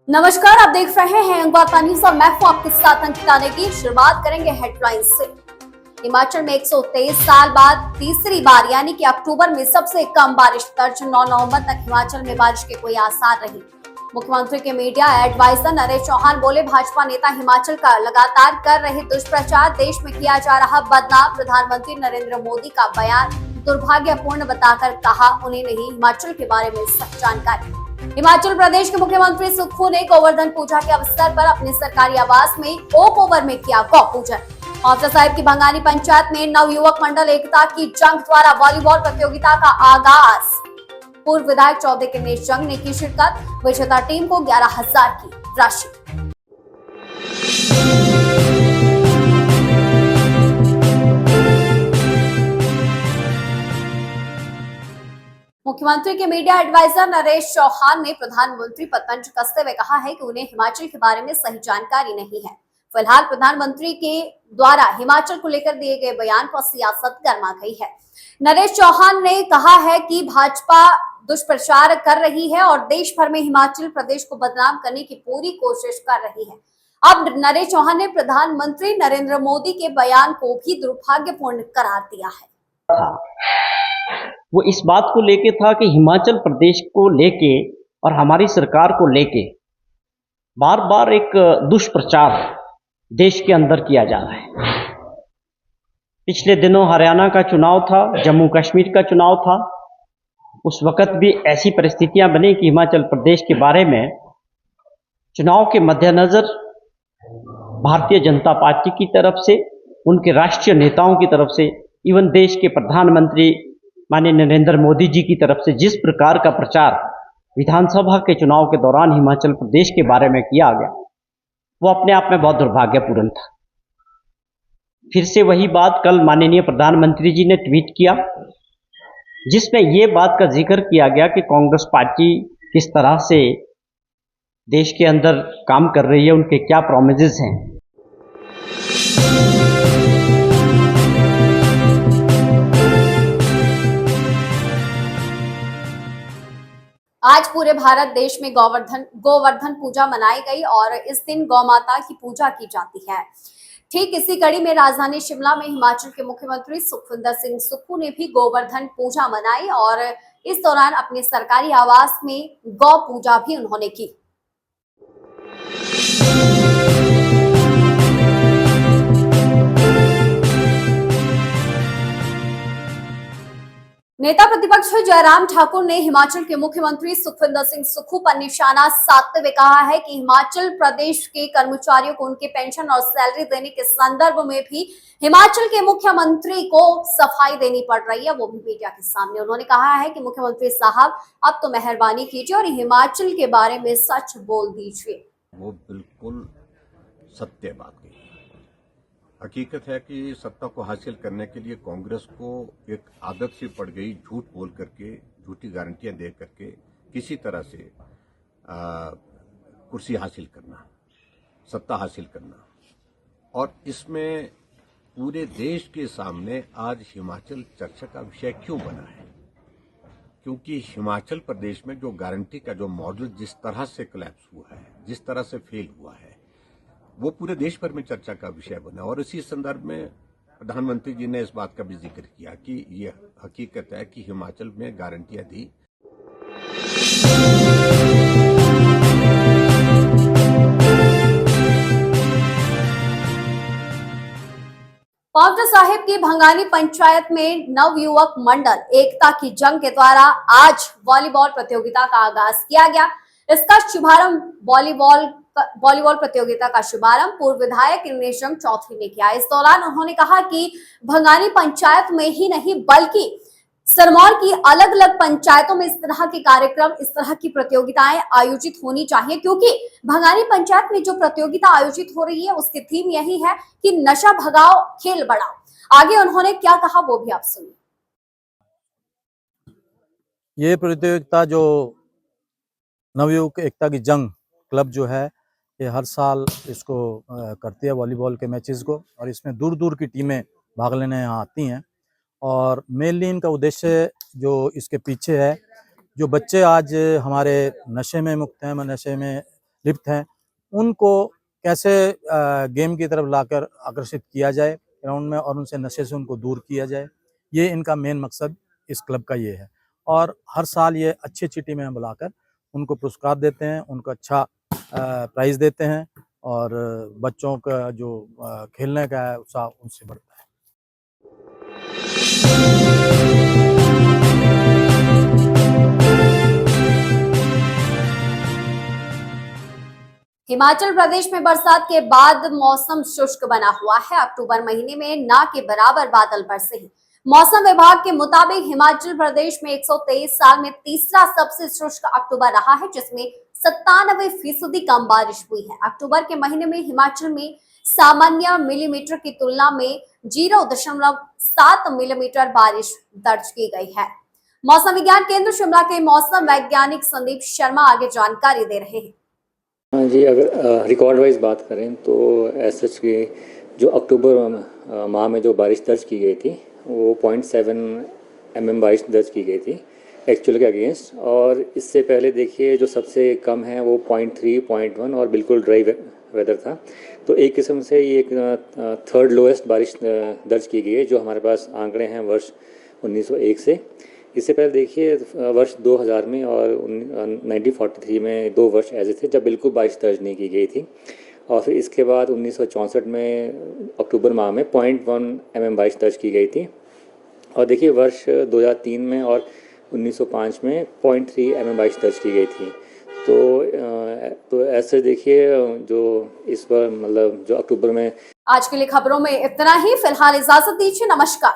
नमस्कार, आप देख रहे हैं अंबाता न्यूज और मैं हूं आपके साथ अंकिता नेगी। शुरुआत करेंगे हेडलाइंस से। हिमाचल में 123 साल बाद तीसरी बार यानी कि अक्टूबर में सबसे कम बारिश दर्ज। 9 नवंबर तक हिमाचल में बारिश के कोई आसार नहीं। मुख्यमंत्री के मीडिया एडवाइजर नरेश चौहान बोले, भाजपा नेता हिमाचल का लगातार कर रहे दुष्प्रचार, देश में किया जा रहा बदनाम। प्रधानमंत्री नरेंद्र मोदी का बयान दुर्भाग्यपूर्ण बताकर कहा, उन्हें नहीं हिमाचल के बारे में सच जानकारी। हिमाचल प्रदेश के मुख्यमंत्री सुक्खू ने गोवर्धन पूजा के अवसर पर अपने सरकारी आवास में ओक ओवर में किया गौ पूजन। औसा साहिब की भंगानी पंचायत में नवयुवक मंडल एकता की जंग द्वारा वॉलीबॉल प्रतियोगिता का आगाज। पूर्व विधायक चौधरी गणेश जंग ने की शिरकत। विजेता टीम को 11,000 की राशि। मुख्यमंत्री के मीडिया एडवाइजर नरेश चौहान ने प्रधानमंत्री पर तंज कसते हुए कहा है कि उन्हें हिमाचल के बारे में सही जानकारी नहीं है। फिलहाल प्रधानमंत्री के द्वारा हिमाचल को लेकर दिए गए बयान पर सियासत गर्मा गई है। नरेश चौहान ने कहा है कि भाजपा दुष्प्रचार कर रही है और देश भर में हिमाचल प्रदेश को बदनाम करने की पूरी कोशिश कर रही है। अब नरेश चौहान ने प्रधानमंत्री नरेंद्र मोदी के बयान को भी दुर्भाग्यपूर्ण करार दिया है। वो इस बात को लेके था कि हिमाचल प्रदेश को लेके और हमारी सरकार को लेके बार बार एक दुष्प्रचार देश के अंदर किया जा रहा है। पिछले दिनों हरियाणा का चुनाव था, जम्मू कश्मीर का चुनाव था। उस वक्त भी ऐसी परिस्थितियां बनी कि हिमाचल प्रदेश के बारे में चुनाव के मद्देनजर भारतीय जनता पार्टी की तरफ से, उनके राष्ट्रीय नेताओं की तरफ से, इवन देश के प्रधानमंत्री माननीय नरेंद्र मोदी जी की तरफ से जिस प्रकार का प्रचार विधानसभा के चुनाव के दौरान हिमाचल प्रदेश के बारे में किया गया, वो अपने आप में बहुत दुर्भाग्यपूर्ण था। फिर से वही बात कल माननीय प्रधानमंत्री जी ने ट्वीट किया, जिसमें ये बात का जिक्र किया गया कि कांग्रेस पार्टी किस तरह से देश के अंदर काम कर रही है, उनके क्या प्रॉमिसेस हैं। आज पूरे भारत देश में गोवर्धन पूजा मनाई गई और इस दिन गौ माता की पूजा की जाती है। ठीक इसी कड़ी में राजधानी शिमला में हिमाचल के मुख्यमंत्री सुखविंदर सिंह सुक्खू ने भी गोवर्धन पूजा मनाई और इस दौरान अपने सरकारी आवास में गौ पूजा भी उन्होंने की। नेता प्रतिपक्ष जयराम ठाकुर ने हिमाचल के मुख्यमंत्री सुखविंदर सिंह सुक्खू पर निशाना साधते हुए कहा है कि हिमाचल प्रदेश के कर्मचारियों को उनके पेंशन और सैलरी देने के संदर्भ में भी हिमाचल के मुख्यमंत्री को सफाई देनी पड़ रही है, वो भी मीडिया के सामने। उन्होंने कहा है कि मुख्यमंत्री साहब अब तो मेहरबानी कीजिए और हिमाचल के बारे में सच बोल दीजिए। वो बिल्कुल सत्य बात कही। हकीकत है कि सत्ता को हासिल करने के लिए कांग्रेस को एक आदत सी पड़ गई, झूठ बोल करके, झूठी गारंटियां दे करके किसी तरह से कुर्सी हासिल करना, सत्ता हासिल करना। और इसमें पूरे देश के सामने आज हिमाचल चर्चा का विषय क्यों बना है? क्योंकि हिमाचल प्रदेश में जो गारंटी का जो मॉडल जिस तरह से कोलैप्स हुआ है, जिस तरह से फेल हुआ है, वो पूरे देश भर में चर्चा का विषय बना। और इसी संदर्भ में प्रधानमंत्री जी ने इस बात का भी जिक्र किया कि ये हकीकत है कि हिमाचल में गारंटियां दी। औसा साहिब की भंगानी पंचायत में नवयुवक मंडल एकता की जंग के द्वारा आज वॉलीबॉल प्रतियोगिता का आगाज किया गया। इसका शुभारंभ वॉलीबॉल प्रतियोगिता का शुभारंभ पूर्व विधायक गणेश जंग चौधरी ने किया। इस दौरान उन्होंने कहा कि भंगानी पंचायत में ही नहीं बल्कि सिरमौर की अलग अलग पंचायतों में इस तरह के कार्यक्रम, इस तरह की प्रतियोगिताएं आयोजित होनी चाहिए, क्योंकि भंगानी पंचायत में जो प्रतियोगिता आयोजित हो रही है उसकी थीम यही है कि नशा भगाओ, खेल बढ़ाओ। आगे उन्होंने क्या कहा वो भी आप सुनिए। ये प्रतियोगिता जो नवयुवक एकता की जंग क्लब जो है, ये हर साल इसको करती है वॉलीबॉल के मैचेस को, और इसमें दूर दूर की टीमें भाग लेने यहाँ आती हैं। और मेनली इनका उद्देश्य जो इसके पीछे है, जो बच्चे आज हमारे नशे में मुक्त हैं, नशे में लिप्त हैं उनको कैसे गेम की तरफ लाकर आकर्षित किया जाए ग्राउंड में और उनसे नशे से उनको दूर किया जाए, ये इनका मेन मकसद इस क्लब का ये है। और हर साल ये अच्छी अच्छी टीमें बुलाकर उनको पुरस्कार देते हैं, उनको अच्छा प्राइज़ देते हैं और बच्चों का जो खेलने का है उत्साह उनसे बढ़ता है। हिमाचल प्रदेश में बरसात के बाद मौसम शुष्क बना हुआ है। अक्टूबर महीने में ना के बराबर बादल बरसे हैं। मौसम विभाग के मुताबिक हिमाचल प्रदेश में 123 साल में तीसरा सबसे शुष्क अक्टूबर रहा है, जिसमें 97% कम बारिश हुई है। अक्टूबर के महीने में हिमाचल में सामान्य मिलीमीटर की तुलना में 0.7 मिलीमीटर बारिश दर्ज की गई है। मौसम विज्ञान केंद्र शिमला के मौसम वैज्ञानिक संदीप शर्मा आगे जानकारी दे रहे हैं। हाँ जी, अगर रिकॉर्ड वाइज बात करें तो एसएच की जो अक्टूबर माह में जो बारिश दर्ज की गई थी वो 0.7 mm बारिश दर्ज की गई थी एक्चुअल के अगेंस्ट। और इससे पहले देखिए जो सबसे कम है वो 0.3, 0.1 और बिल्कुल ड्राई वेदर था। तो एक किस्म से ये एक थर्ड लोएस्ट बारिश दर्ज की गई है जो हमारे पास आंकड़े हैं वर्ष 1901 से। इससे पहले देखिए वर्ष 2000 में और 1943 में 2 वर्ष ऐसे थे जब बिल्कुल बारिश दर्ज नहीं की गई थी। और फिर इसके बाद 1964 में अक्टूबर माह में 0.1 mm बारिश दर्ज की गई थी। और देखिए वर्ष 2003 में और 1905 में 0.3 mm बारिश दर्ज की गई थी। तो ऐसे देखिए जो इस बार मतलब जो अक्टूबर में। आज के लिए खबरों में इतना ही। फिलहाल इजाजत दीजिए। नमस्कार।